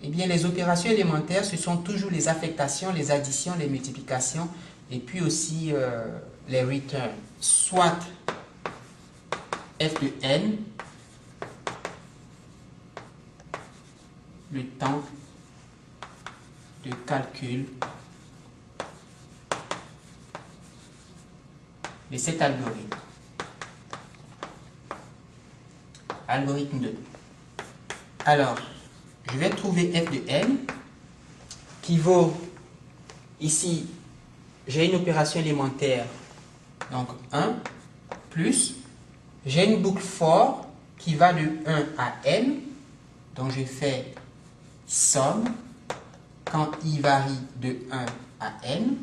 Eh bien, les opérations élémentaires, ce sont toujours les affectations, les additions, les multiplications, et puis aussi les returns. Soit f de n, le temps de calcul de cet algorithme. Algorithme 2. Alors, je vais trouver f de n qui vaut, ici, j'ai une opération élémentaire, donc 1, plus, j'ai une boucle for qui va de 1 à n, donc je fais somme quand i varie de 1 à n,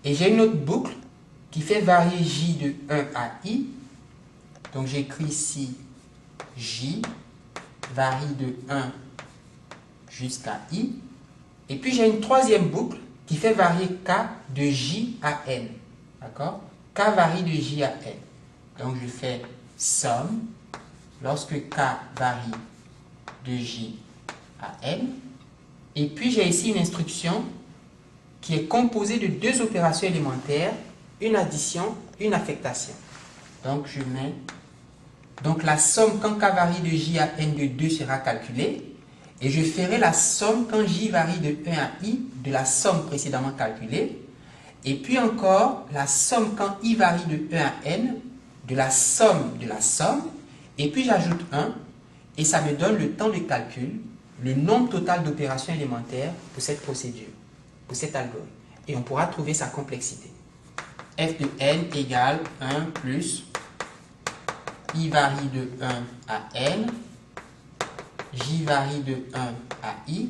et j'ai une autre boucle qui fait varier j de 1 à i, donc j'écris ici j varie de 1 jusqu'à i, et puis j'ai une troisième boucle qui fait varier k de j à n, d'accord? K varie de j à n, donc je fais somme lorsque k varie de j à n, et puis j'ai ici une instruction qui est composée de deux opérations élémentaires, une addition, une affectation. Donc je mets, donc la somme quand k varie de j à n de 2 sera calculée, et je ferai la somme quand j varie de 1 à i de la somme précédemment calculée, et puis encore la somme quand i varie de 1 à n de la somme, et puis j'ajoute 1, et ça me donne le temps de calcul, le nombre total d'opérations élémentaires pour cette procédure, pour cet algorithme. Et on pourra trouver sa complexité. F de n égale 1 plus i varie de 1 à n, j varie de 1 à i.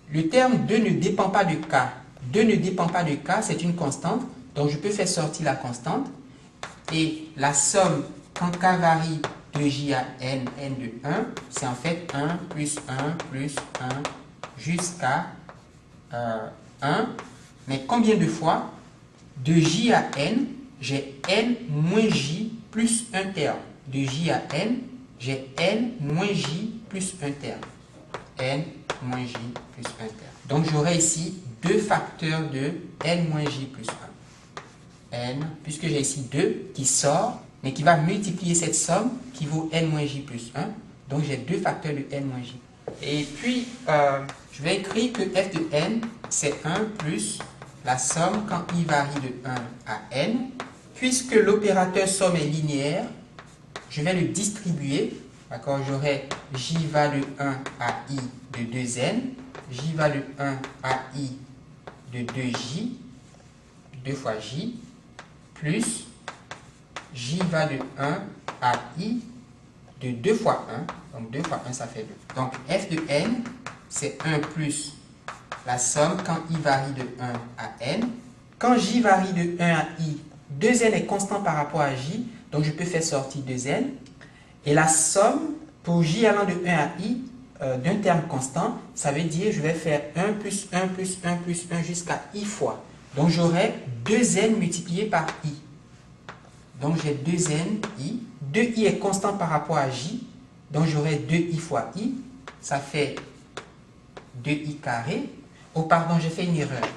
Le terme 2 ne dépend pas de k. 2 ne dépend pas de k, c'est une constante, donc je peux faire sortir la constante. Et la somme quand k varie de j à n, n de 1, c'est en fait 1 plus 1 plus 1 jusqu'à 1. Mais combien de fois? De j à n, j'ai n moins j plus un terme. De j à n, j'ai n moins j plus un terme. N moins j plus un terme. Donc j'aurai ici deux facteurs de n moins j plus 1. N, puisque j'ai ici 2 qui sort, mais qui va multiplier cette somme qui vaut n moins j plus 1. Donc j'ai deux facteurs de n moins j. Et puis, je vais écrire que f de n, c'est 1 plus la somme quand i varie de 1 à n. Puisque l'opérateur somme est linéaire, je vais le distribuer. D'accord, j'aurai j va de 1 à i de 2n, j va de 1 à i de 2j, 2 fois j, plus j va de 1 à i de 2 fois 1, donc 2 fois 1 ça fait 2. Donc f de n, c'est 1 plus la somme quand i varie de 1 à n. Quand j varie de 1 à i, 2n est constant par rapport à j, donc je peux faire sortir 2n. Et la somme pour j allant de 1 à i d'un terme constant, ça veut dire je vais faire 1 plus 1 plus 1 plus 1 jusqu'à i fois. Donc j'aurai 2n multiplié par i. Donc j'ai 2n i. 2i est constant par rapport à j. Donc j'aurai 2i fois i. Ça fait 2i carré. Oh pardon, j'ai fait une erreur.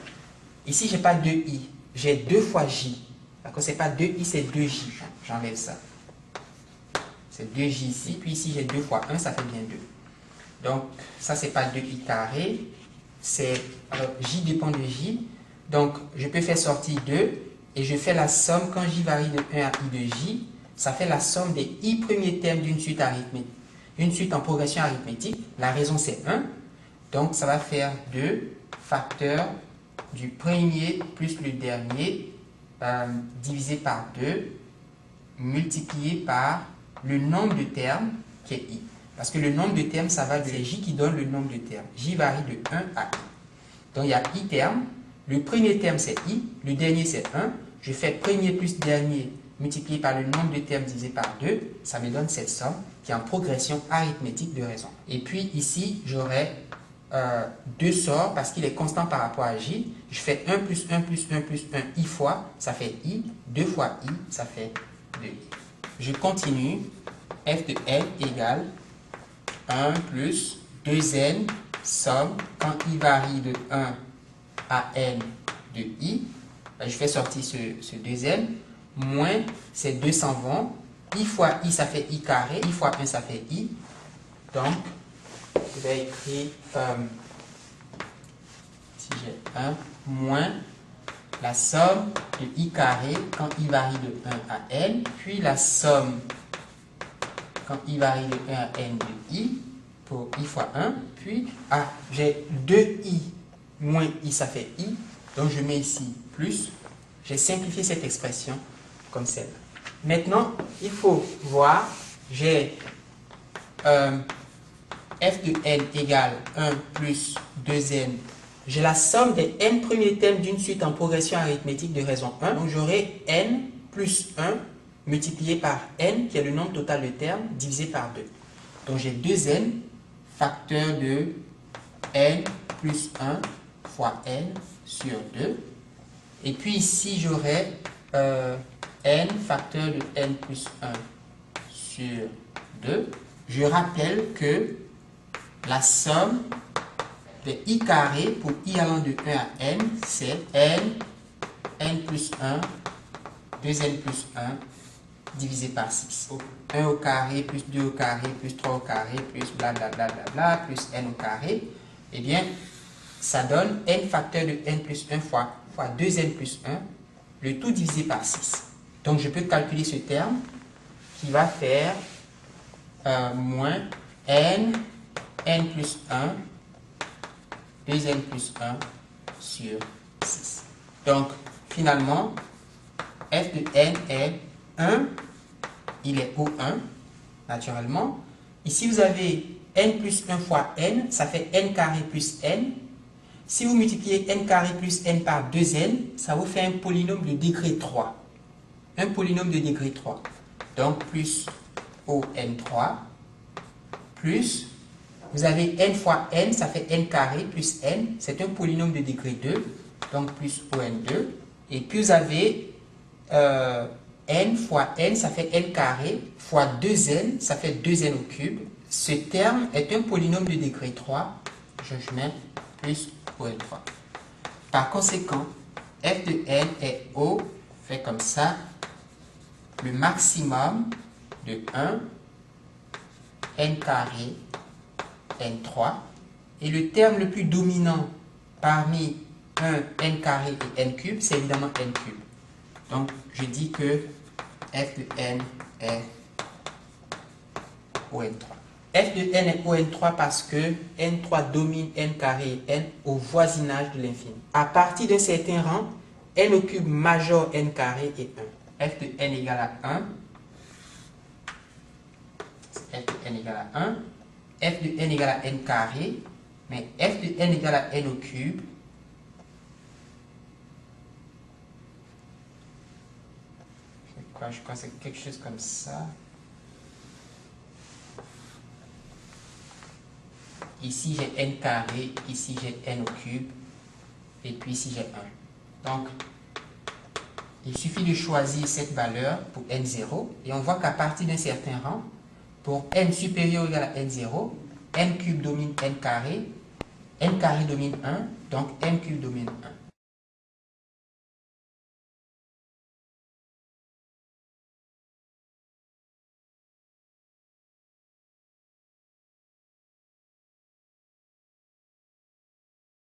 Ici, je n'ai pas 2i. J'ai 2 fois j. D'accord, ce n'est pas 2i, c'est 2j. J'enlève ça. C'est 2j ici. Puis ici, j'ai 2 fois 1, ça fait bien 2. Donc, ça, c'est pas 2i carré. Alors, j dépend de j. Donc, je peux faire sortir 2. Et je fais la somme quand j varie de 1 à i de j. Ça fait la somme des i premiers termes d'une suite arithmétique. Une suite en progression arithmétique. La raison, c'est 1. Donc, ça va faire 2 facteurs du premier plus le dernier divisé par 2 multiplié par le nombre de termes qui est i. Parce que le nombre de termes, ça va, c'est j qui donne le nombre de termes. J varie de 1 à i. Donc, il y a i termes. Le premier terme, c'est i. Le dernier, c'est 1. Je fais premier plus dernier multiplié par le nombre de termes divisé par 2. Ça me donne cette somme qui est en progression arithmétique de raison. Et puis, ici, j'aurai 2 sorts parce qu'il est constant par rapport à j. Je fais 1 plus 1 plus 1 plus 1 i fois, ça fait i. 2 fois i, ça fait 2i. Je continue. F de n égale 1 plus 2n somme, quand i varie de 1 à n de i, je fais sortir ce 2n, moins ces 2 s'en vont, i fois i ça fait i carré, i fois 1 ça fait i, donc je vais écrire, si j'ai 1, moins la somme de i carré quand i varie de 1 à n, puis la somme quand i varie de 1 à n de i, pour i fois 1, puis j'ai 2i moins i, ça fait i, donc je mets ici plus, j'ai simplifié cette expression comme celle-là. Maintenant, il faut voir, j'ai f de n égale 1 plus 2n. J'ai la somme des n premiers termes d'une suite en progression arithmétique de raison 1. Donc j'aurai n plus 1 multiplié par n, qui est le nombre total de termes, divisé par 2. Donc j'ai 2n, facteur de n plus 1 fois n sur 2. Et puis ici, j'aurai n facteur de n plus 1 sur 2. Je rappelle que la somme de i carré pour i allant de 1 à n, c'est n plus 1, 2n plus 1, divisé par 6. 1 au carré, plus 2 au carré, plus 3 au carré, plus blablabla, plus n au carré. Eh bien, ça donne n facteur de n plus 1 fois 2n plus 1, le tout divisé par 6. Donc, je peux calculer ce terme qui va faire moins n plus 1, 2n plus 1 sur 6. Donc, finalement, f de n est 1, il est au 1, naturellement. Ici, vous avez n plus 1 fois n, ça fait n carré plus n. Si vous multipliez n carré plus n par 2n, ça vous fait un polynôme de degré 3. Un polynôme de degré 3. Donc, plus ON3, plus, vous avez n fois n, ça fait n carré plus n, c'est un polynôme de degré 2, donc plus ON2. Et puis, vous avez n fois n, ça fait n carré, fois 2n, ça fait 2n au cube. Ce terme est un polynôme de degré 3, je mets plus ON3. Par conséquent, f de n est O, fait comme ça, le maximum de 1, n carré, n3, et le terme le plus dominant parmi 1, n carré et n cube, c'est évidemment n cube. Donc, je dis que f de n est ON3. F de n est ON3 parce que n3 domine n carré et n au voisinage de l'infini. À partir d'un certain rang, n au cube majeur n carré est 1. F de n égale à 1. F de n égale à 1. F de n égale à n carré. Mais f de n égale à n au cube. Je crois que c'est quelque chose comme ça. Ici, j'ai n carré, ici, j'ai n au cube, et puis ici, j'ai 1. Donc, il suffit de choisir cette valeur pour n0, et on voit qu'à partir d'un certain rang, pour n supérieur ou égal à n0, n cube domine n carré domine 1, donc n cube domine 1.